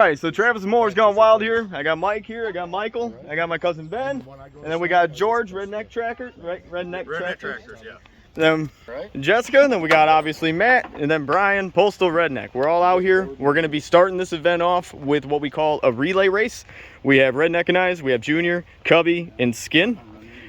Alright, so Travis Mower's gone wild here. I got Mike here, I got Michael, I got my cousin Ben, and then we got George, Redneck Tracker, right? Redneck Trackers, yeah. Then Jessica, and then we got obviously Matt, and then Brian, Postal Redneck. We're all out here. We're going to be starting this event off with what we call a relay race. We have Redneck and Eyes, we have Junior, Cubby, and Skin.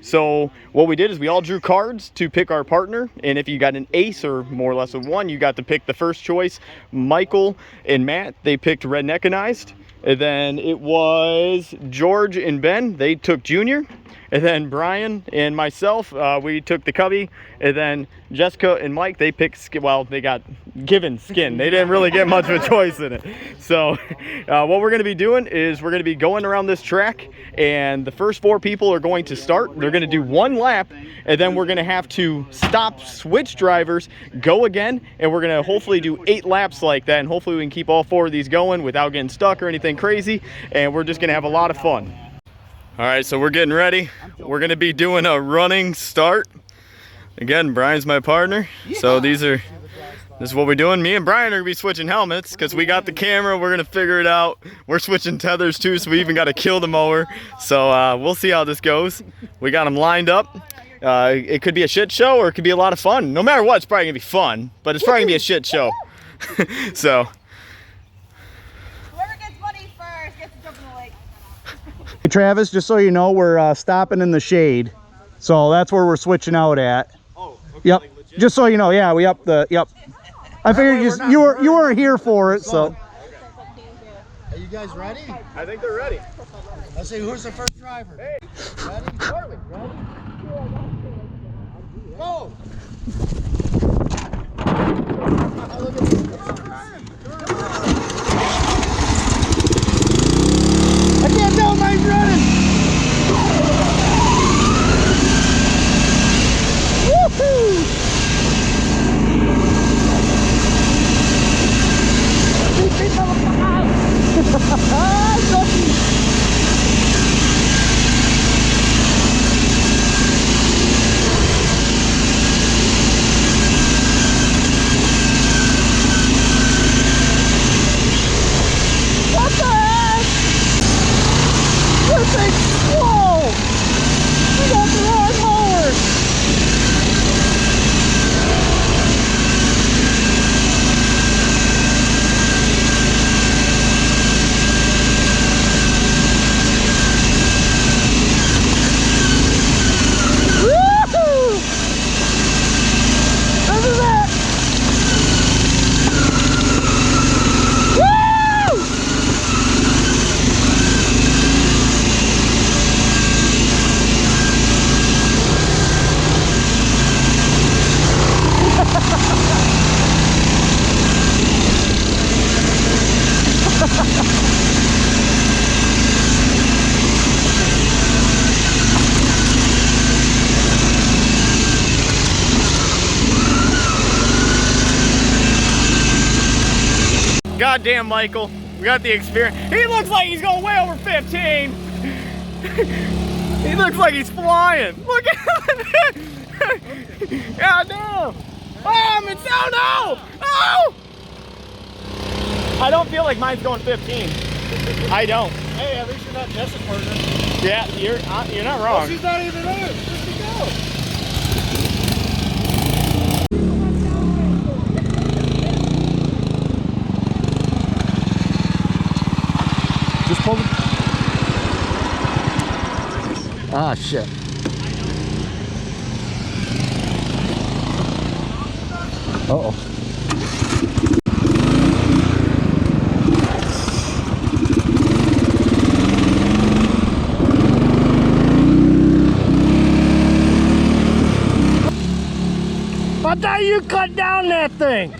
So what we did is we all drew cards to pick our partner, and if you got an ace or more or less a 1, you got to pick the first choice. Michael and Matt, they picked Redneck and Eyes. And then it was George and Ben, they took Junior. And then Brian and myself, we took the Cubby. And then Jessica and Mike, they picked, well, they got given Skin. They didn't really get much of a choice in it. So what we're going to be doing is we're going to be going around this track, and the first 4 people are going to start. They're going to do 1 lap, and then we're going to have to stop, switch drivers, go again, and we're going to hopefully do 8 laps like that, and hopefully we can keep all 4 of these going without getting stuck or anything crazy, and we're just going to have a lot of fun. All right, so we're getting ready. We're going to be doing a running start. Again, Brian's my partner, so this is what we're doing. Me and Brian are going to be switching helmets because we got the camera. We're going to figure it out. We're switching tethers too, so we even got to kill the mower. So we'll see how this goes. We got them lined up. It could be a shit show or it could be a lot of fun. No matter what, it's probably going to be fun, but it's probably going to be a shit show. So. Whoever gets money first gets to jump in the lake. Hey, Travis, just so you know, we're stopping in the shade. So that's where we're switching out at. Oh, okay. Yep. Like legit? Just so you know, yeah, we upped the, yep. I figured you weren't here for it, so. Are you guys ready? I think they're ready. Let's see, who's the first driver? Hey. Ready? Charlie, ready? Go! I can't tell if I'm running. Woohoo! What the heck? This thing's slow! We got the wrong mower! Woohoo! This is it! Woo! Goddamn, Michael. We got the experience. He looks like he's going way over 15. He looks like he's flying. Look at him. Goddamn. Oh, I'm in sound. Oh! Oh! I don't feel like mine's going 15. I don't. Hey, at least you're not Jessica's partner. Yeah, you're not wrong. She's not even on. Where'd she go? Just pull the... Ah, shit. Uh-oh. I thought you cut down that thing.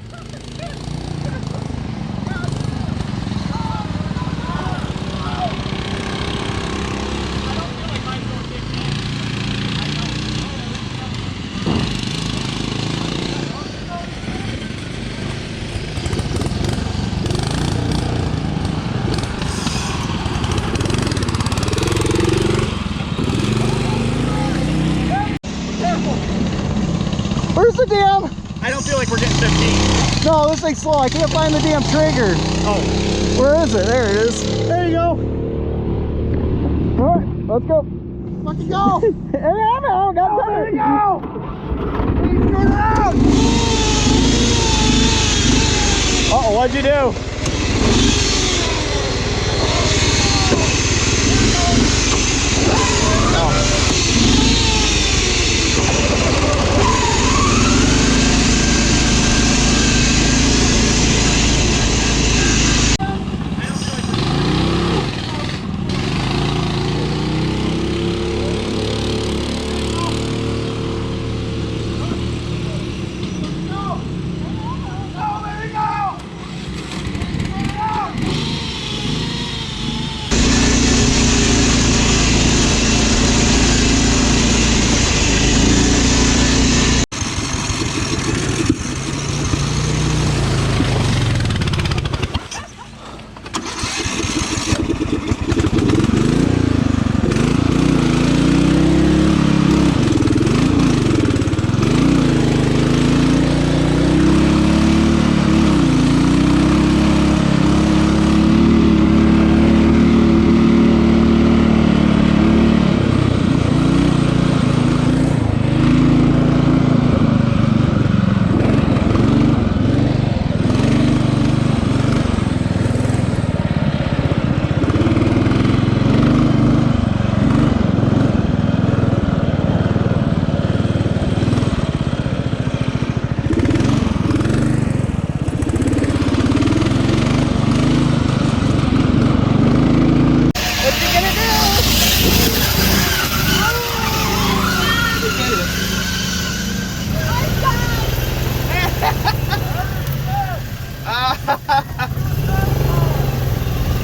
Where's the dam? I don't feel like we're getting 15. No, this thing's slow. I can't find the damn trigger. Oh. Where is it? There it is. There you go. All right, let's go. Fucking go! There you go. Uh-oh, what'd you do?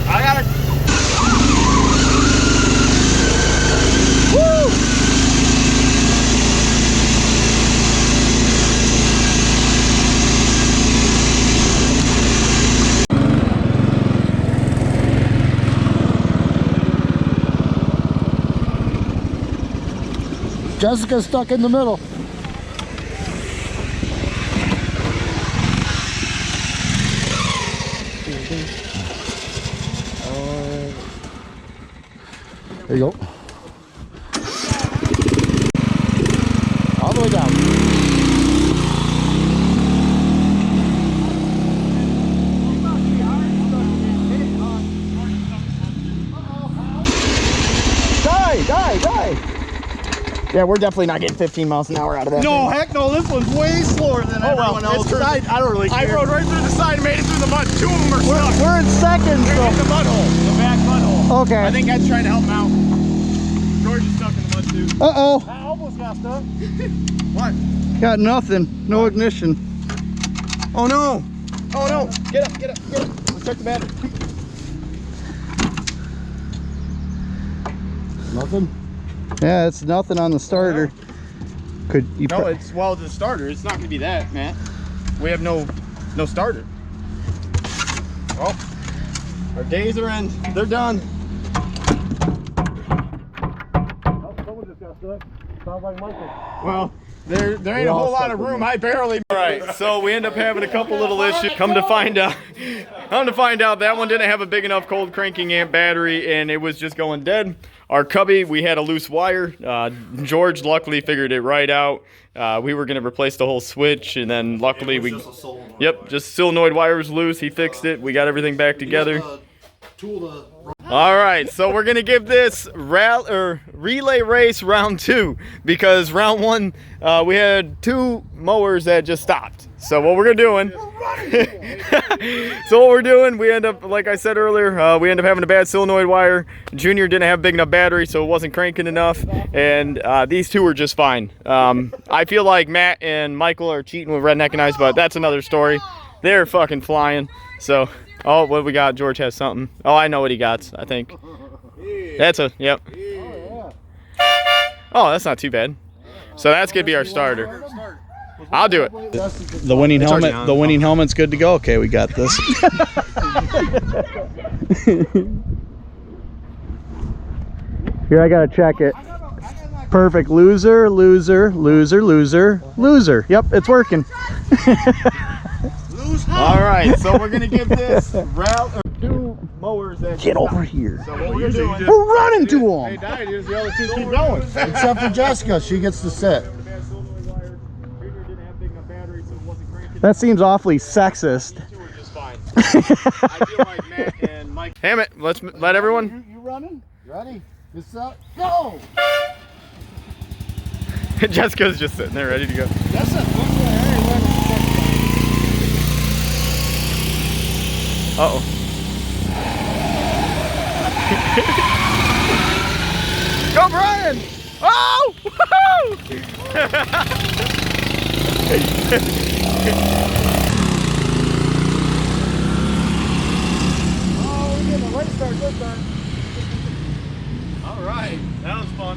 I gotta. Woo! Jessica's stuck in the middle. There you go. All the way down. Die. Yeah, we're definitely not getting 15 miles an hour out of that. No, heck no, this one's way slower than everyone else. I don't really care. I rode right through the side and made it through the mud. Two of them are stuck. We're in second, They're in the mud hole, the back mud hole. Okay. I think Ed's trying to help him out. George is stuck in the mud too. Uh-oh. I almost got stuck. What? Got nothing. No ignition. Oh no! Oh no! Get up! Let's check the battery. Nothing? Yeah, it's nothing on the starter. Could you No, it's the starter. It's not going to be that, Matt. We have no starter. Well, our days are in. They're done. Oh, someone just got stuck. Sounds like Michael. Well, there ain't a whole lot of room. I barely. All right, so we end up having a couple little issues. Come to find out that one didn't have a big enough cold cranking amp battery, and it was just going dead. Our cubby, we had a loose wire. George luckily figured it right out. We were going to replace the whole switch, and then luckily just solenoid wire was loose. He fixed it. We got everything back together. All right, so we're going to give this relay race round 2 because round 1 we had 2 mowers that just stopped. So what we're doing, we end up, like I said earlier, we end up having a bad solenoid wire. Junior didn't have a big enough battery, so it wasn't cranking enough. And these two were just fine. I feel like Matt and Michael are cheating with Redneck and Ice, but that's another story. They're fucking flying. So, oh, what we got? George has something. Oh, I know what he got, I think. That's yep. Oh, that's not too bad. So that's gonna be our starter. I'll do it. The winning helmet. The winning helmet's good to go. Okay, we got this. Here, I gotta check it. Perfect. Loser. Yep, it's working. Loser. All right, so we're gonna give this route 2 mowers. That Get over here. So what we're doing? We're running to them. Hey, Daddy, here's the other two keep going. Except for Jessica, she gets to sit. That seems awfully sexist. I feel like Matt and Mike. Damn it! Let's let everyone. You running? Ready? Get set. Go! Jessica's just sitting there ready to go. That's it. Uh oh. Go, Brian! Oh! Oh, we're getting a late start this time. All right, that was fun.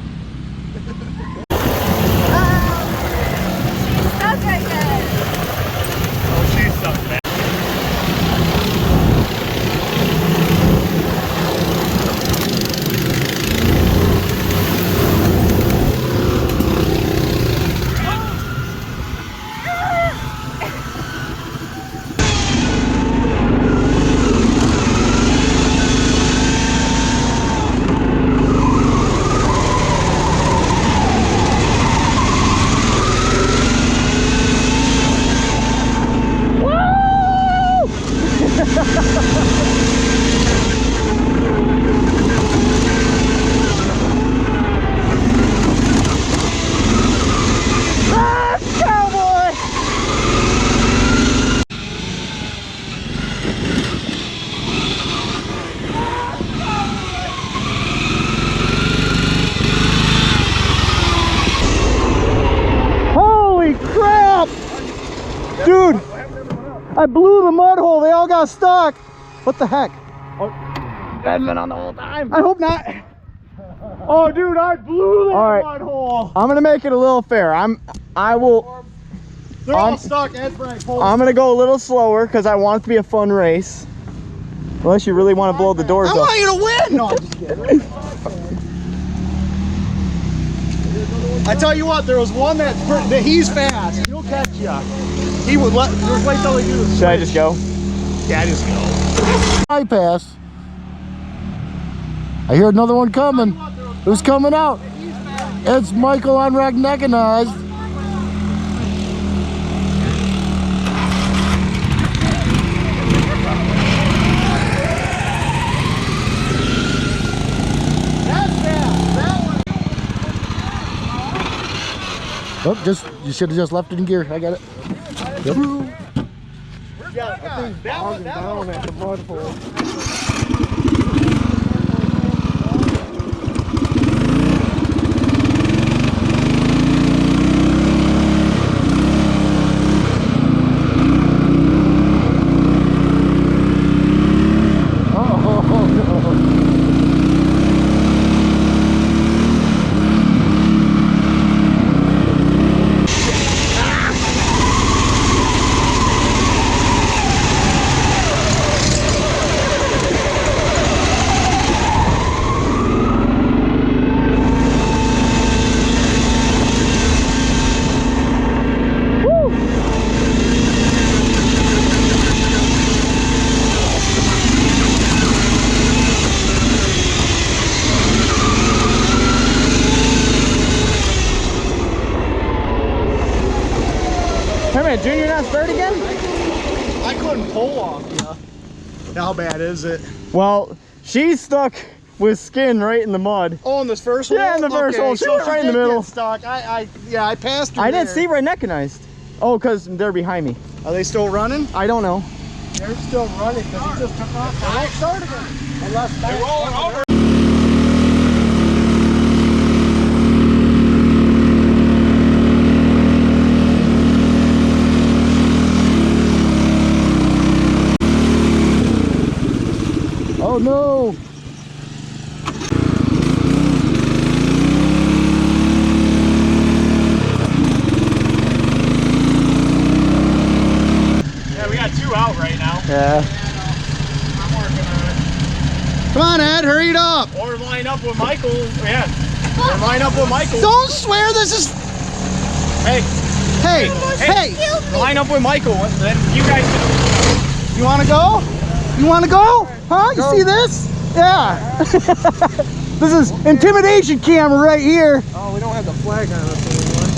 She's stuck again. Oh, she's stuck, man. Holy crap! Dude, I blew the mud hole. They all got stuck. What the heck? That's been on the whole time. I hope not. Oh, dude, I blew that All right. mud hole. I'm gonna make it a little fair. They're all stuck. Ed Frank, hold I'm gonna go a little slower because I want it to be a fun race. Unless you really want to blow the doors I up. want you to win! No, I'm just kidding. I tell you what, there was one that he's fast. He'll catch ya. He would just wait till he do this. Should I just go? Yeah, just go. I pass. I hear another one coming. Who's coming out? It's Michael unrecognized. Oh, you should have just left it in gear. I got it. Yep. Down at the mud hole. Hey man, Junior not start again? I couldn't pull off, yeah. How bad is it? Well, she's stuck with skin right in the mud. Oh, in this first hole? Yeah, in the first hole. She went right in the did middle. get stuck. I passed her I didn't there. see recognized. Oh, because they're behind me. Are they still running? I don't know. They're still running because he just took off. They won't start again. Unless they're rolling over. Oh no! Yeah, we got 2 out right now. Yeah. I'm working on it. Come on, Ed, hurry it up! Or line up with Michael. Yeah. Or line up with Michael. Don't swear. This is. Hey, Hey, hey, line up with Michael. Then you guys can You want to go? You want to go? Huh? You see this? Yeah. This is intimidation camera right here. Oh, we don't have the flag on us anymore.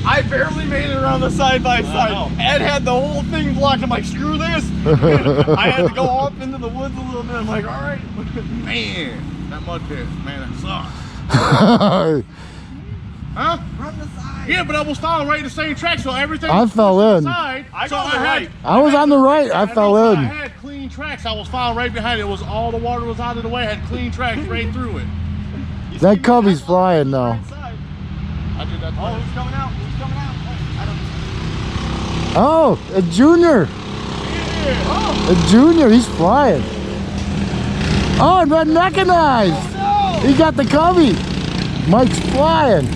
I barely made it around the side by side. Ed had the whole thing blocked. I'm like, screw this. I had to go up into the woods a little bit. I'm like, all right. Man, that mud pit, man, it sucks. Huh? From the side. Yeah, but I was following right the same track, so everything I was fell pushed to in. the side. I So got the right. I was on the right. I fell I in. had clean tracks. I was following right behind it. It was all the water was out of the way. I had clean tracks right through it. That cubby's flying though. I did that. Oh, who's coming out? Who's coming out? I Oh, a junior. don't. A junior. He's flying. Oh, and red mechanized. He got the cubby. Mike's flying.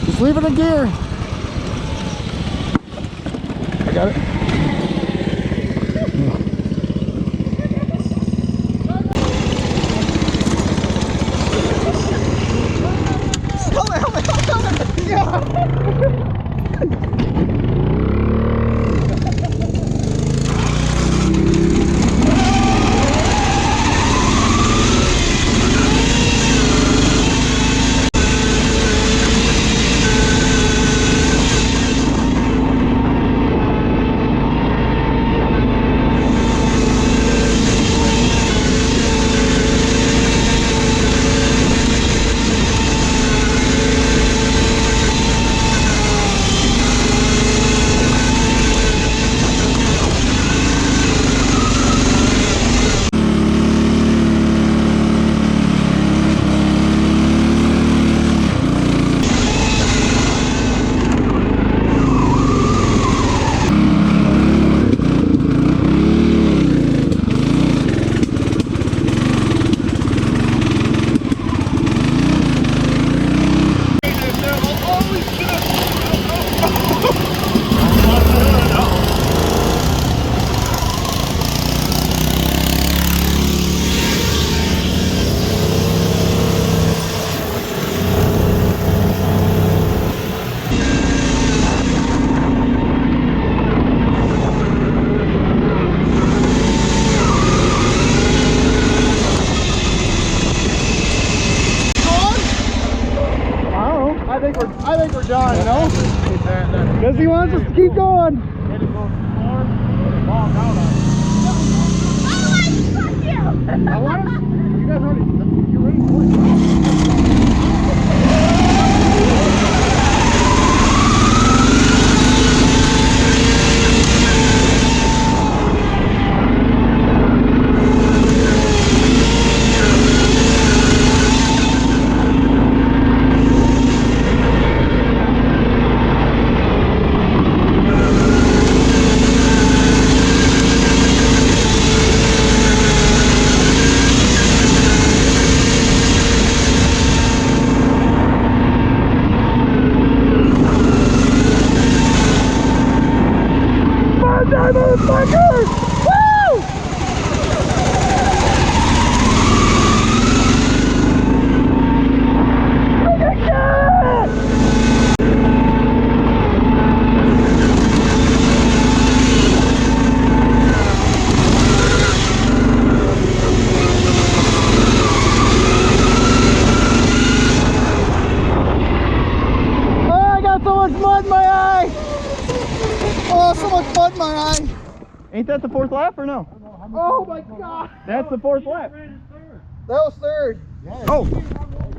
Just leave it in gear. I got it. I think we're done, you know? Because he wants us to keep going. I want to. You guys ready? You're ready for it. Ain't that the 4th lap or no? Oh my God! That's the 4th lap. That was third. Oh.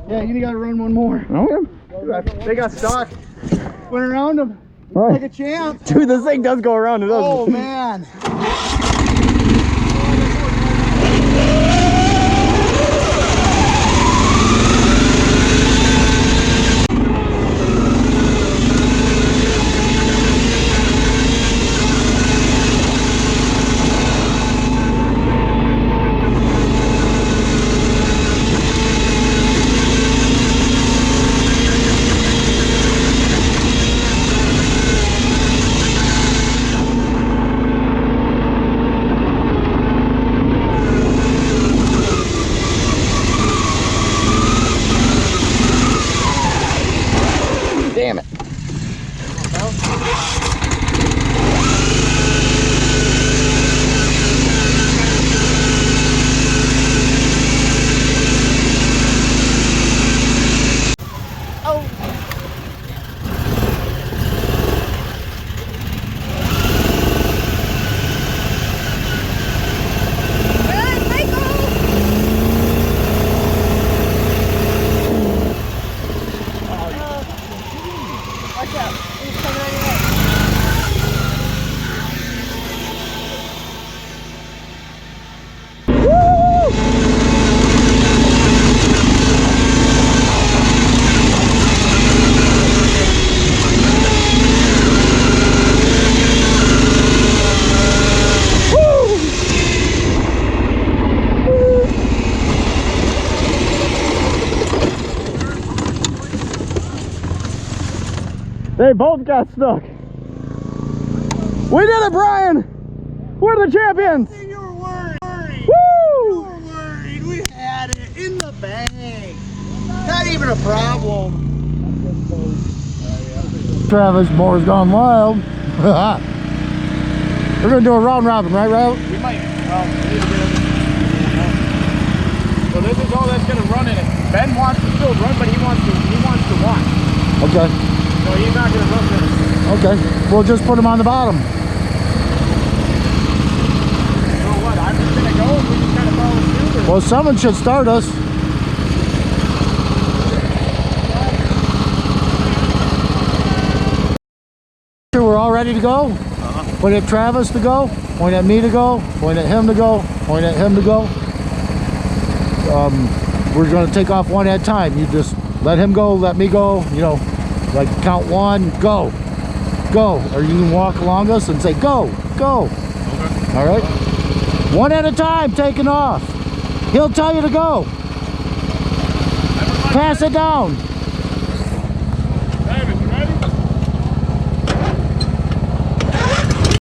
Yeah, you gotta run one more. Okay. They got stuck. Went around them All right. like a champ. Dude, this thing does go around, doesn't Oh it? man. Damn it. Good, Michael! Watch out. He's coming on your way. They both got stuck. We did it, Brian! We're the champions! You were worried. Woo! You were worried. We had it in the bag. Not even a problem. Travis, Mower's gone wild. We're gonna do a round robin, right, Ralph? We might, we need to get it. So this is all that's gonna run in it. Ben wants to still run, but he wants to watch. Okay. So he's not gonna run this. Okay. We'll just put him on the bottom. So what, I'm just gonna go and we just kind of follow suit? Well, someone should start us. We're all ready to go. Point at Travis to go. Point at me to go. Point at him to go. Point at him to go. We're going to take off one at a time. You just let him go, let me go. You know, like count 1, go, go. Or you can walk along us and say go, go. Okay. All right. One at a time, taking off. He'll tell you to go. Pass it down.